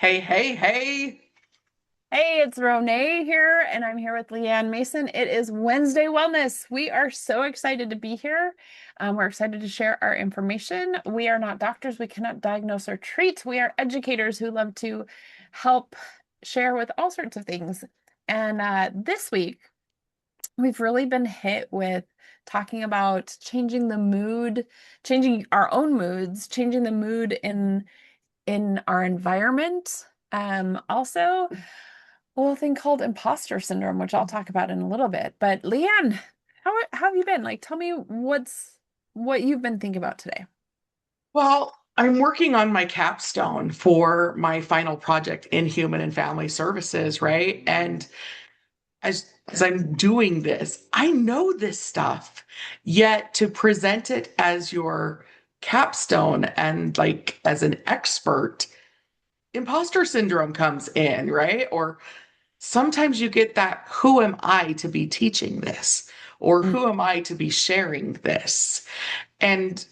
Hey, hey, hey. Hey, it's Ronai here, and I'm here with Leanne Mason. It is Wednesday Wellness. We are so excited to be here. We're excited to share our information. We are not doctors. We cannot diagnose or treat. We are educators who love to help share with all sorts of things. And this week, we've really been hit with talking about changing the mood, changing our own moods, changing the mood in our environment. Also, a little thing called imposter syndrome, which I'll talk about in a little bit. But Leanne, how have you been? Like, tell me what you've been thinking about today. Well, I'm working on my capstone for my final project in human and family services, right? And as I'm doing this, I know this stuff, yet to present it as your capstone and like as an expert, imposter syndrome comes in, right? Or sometimes you get that, who am I to be teaching this? Or Mm. who am I to be sharing this? And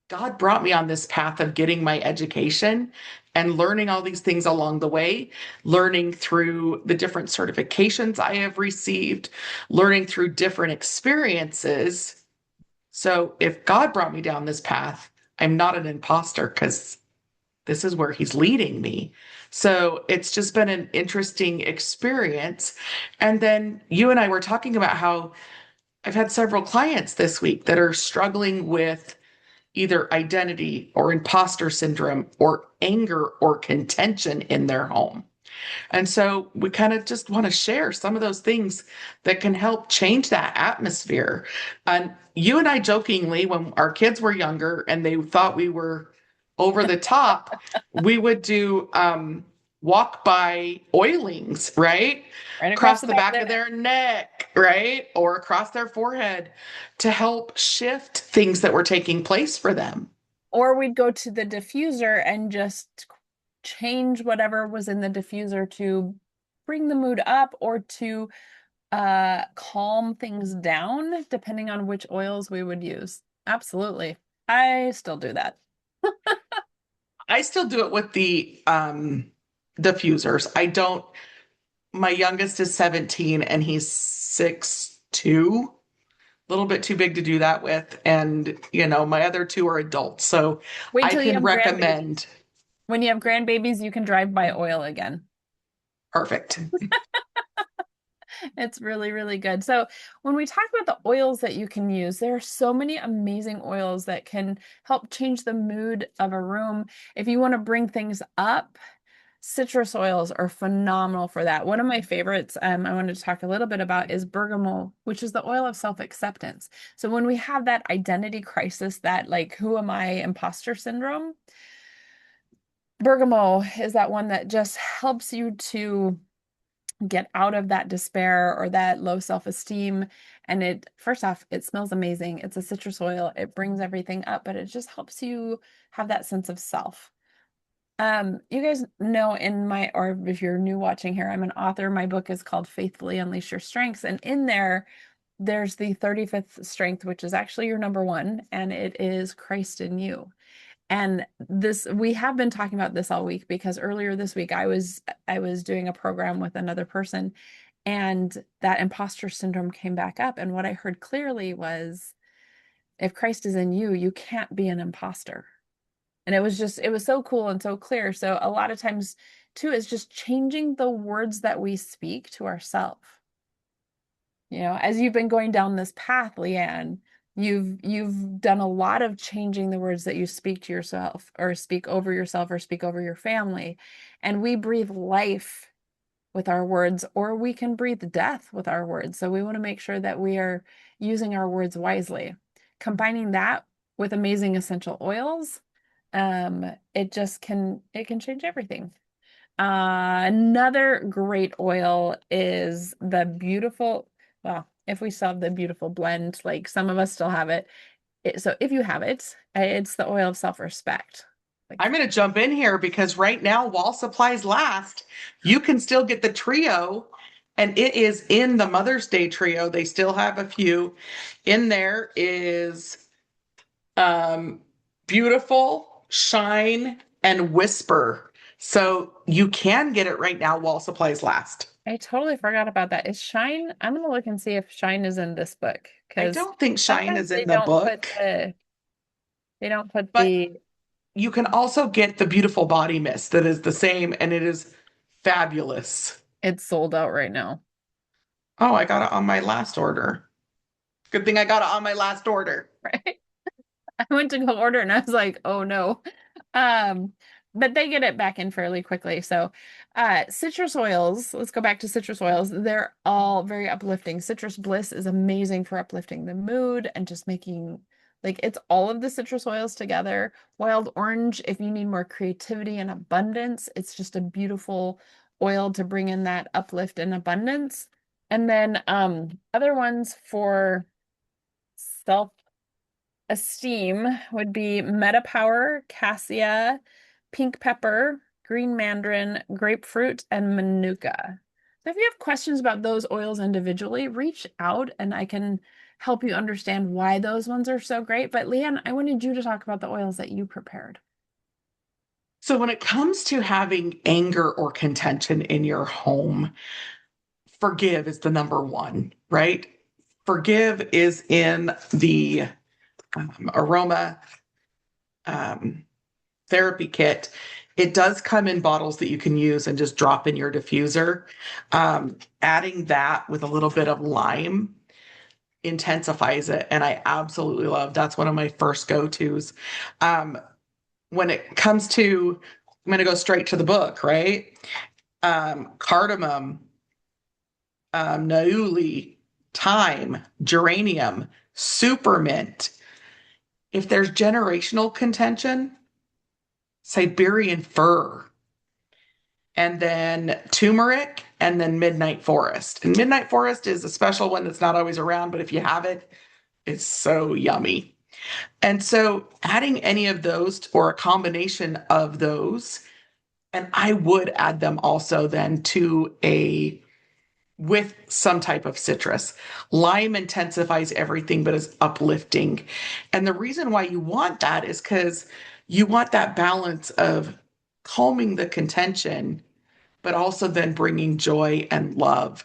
God brought me on this path of getting my education and learning all these things along the way, learning through the different certifications I have received, learning through different experiences. So if God brought me down this path, I'm not an imposter because this is where He's leading me. So it's just been an interesting experience. And then you and I were talking about how I've had several clients this week that are struggling with either identity or imposter syndrome or anger or contention in their home. And so we kind of just want to share some of those things that can help change that atmosphere. And you and I jokingly, when our kids were younger and they thought we were over the top, we would do walk by oilings, right? Right across Across the the back of back their of neck. their neck, right? Or across their forehead to help shift things that were taking place for them. Or we'd go to the diffuser and just change whatever was in the diffuser to bring the mood up or to calm things down, depending on which oils we would use. Absolutely. I still do that. I still do it with the diffusers. I don't, my youngest is 17 and he's 6'2", a little bit too big to do that with. And, my other two are adults. So Wait I till you can have grandbabies. recommend When you have grandbabies, you can drive by oil again. perfect. It's really, really good. So, when we talk about the oils that you can use, there are so many amazing oils that can help change the mood of a room. If you want to bring things up, citrus oils are phenomenal for that. One of my favorites, I wanted to talk a little bit about is bergamot, which is the oil of self-acceptance. So, when we have that identity crisis, that like, who am I, imposter syndrome, bergamot is that one that just helps you to get out of that despair or that low self-esteem. And it, first off, it smells amazing. It's a citrus oil. It brings everything up, but it just helps you have that sense of self. You guys know in my, or if you're new watching here, I'm an author. My book is called Faithfully Unleash Your Strengths. And in there, there's the 35th strength, which is actually your number one, and it is Christ in you. And this, we have been talking about this all week because earlier this week I was doing a program with another person and that imposter syndrome came back up. And what I heard clearly was if Christ is in you, you can't be an imposter. And it was so cool and so clear. So a lot of times too is just changing the words that we speak to ourselves. As you've been going down this path, Leanne, you've done a lot of changing the words that you speak to yourself or speak over yourself or speak over your family. And we breathe life with our words, or we can breathe death with our words. So we want to make sure that we are using our words wisely. Combining that with amazing essential oils, it can change everything. Another great oil is the beautiful, well, if we still have the beautiful blend, like some of us still have it. So if you have it, it's the oil of self-respect. I'm Like, going to jump in here because right now, while supplies last, you can still get the trio, and it is in the Mother's Day trio. They still have a few. In there is um, Beautiful, Shine, and Whisper. So you can get it right now while supplies last. I totally forgot about that. Is Shine? I'm gonna look and see if Shine is in this book I because don't think Shine sometimes is in the book, they don't put but the you can also get the beautiful body mist that is the same and it is fabulous. it's sold out right now. Oh, I got it on my last order. Good thing I got it on my last order. Right? I went to go order and I was like, oh no. Um, but they get it back in fairly quickly. So, citrus oils, let's go back to citrus oils. They're all very uplifting. Citrus Bliss is amazing for uplifting the mood and just making like it's all of the citrus oils together. Wild orange, if you need more creativity and abundance, it's just a beautiful oil to bring in that uplift and abundance. And then other ones for self esteem would be Meta Power, Cassia, Pink Pepper, Green Mandarin, Grapefruit, and Manuka. So if you have questions about those oils individually, reach out and I can help you understand why those ones are so great. But Leanne, I wanted you to talk about the oils that you prepared. So when it comes to having anger or contention in your home, forgive is the number one, right? Forgive is in the aroma um, therapy kit. It does come in bottles that you can use and just drop in your diffuser. Adding that with a little bit of lime intensifies it. And I absolutely love that's one of my first go-tos. Um, when it comes to, I'm going to go straight to the book, right? Cardamom, Nauli, thyme, geranium, supermint. If there's generational contention, Siberian fir, and then turmeric, and then midnight forest. And midnight forest is a special one that's not always around, but if you have it, it's so yummy. And so adding any of those or a combination of those, and I would add them also then to a with some type of citrus. Lime intensifies everything but is uplifting. And the reason why you want that is because you want that balance of calming the contention, but also then bringing joy and love.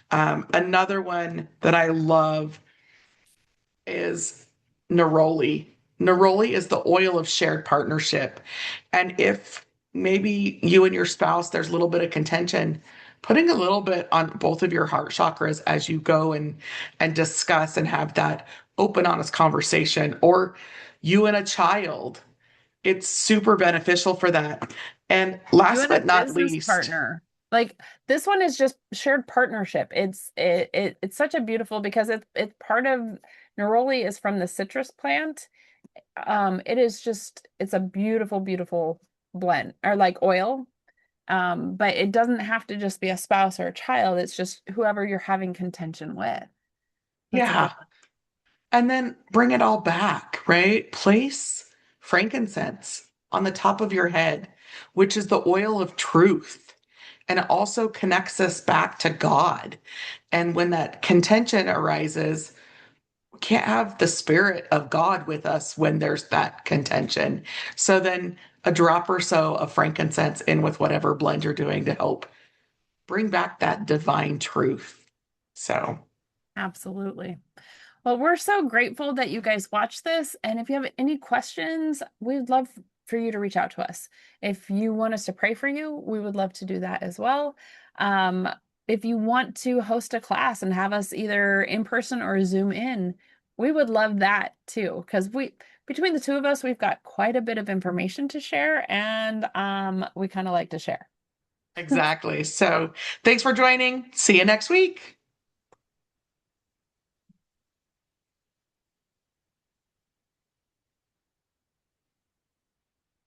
Another one that I love is neroli. Neroli is the oil of shared partnership. And if maybe you and your spouse, there's a little bit of contention, putting a little bit on both of your heart chakras as you go and discuss and have that open, honest conversation, or you and a child, it's super beneficial for that. And You last and a but not business least, partner. Like this one is just shared partnership. It's such a beautiful because it's part of neroli is from the citrus plant. It is just it's a beautiful, beautiful blend or like oil. But it doesn't have to just be a spouse or a child. It's just whoever you're having contention with. That's a good yeah. And then bring it all back, right? Place frankincense on the top of your head, which is the oil of truth. And it also connects us back to God. And when that contention arises, we can't have the spirit of God with us when there's that contention. So then a drop or so of frankincense in with whatever blend you're doing to help bring back that divine truth. So, Absolutely. Well, we're so grateful that you guys watched this. And if you have any questions, we'd love for you to reach out to us. If you want us to pray for you, we would love to do that as well. Um, if you want to host a class and have us either in person or Zoom in, we would love that too. Because between the two of us, we've got quite a bit of information to share and we kind of like to share. exactly. So, thanks for joining. See you next week.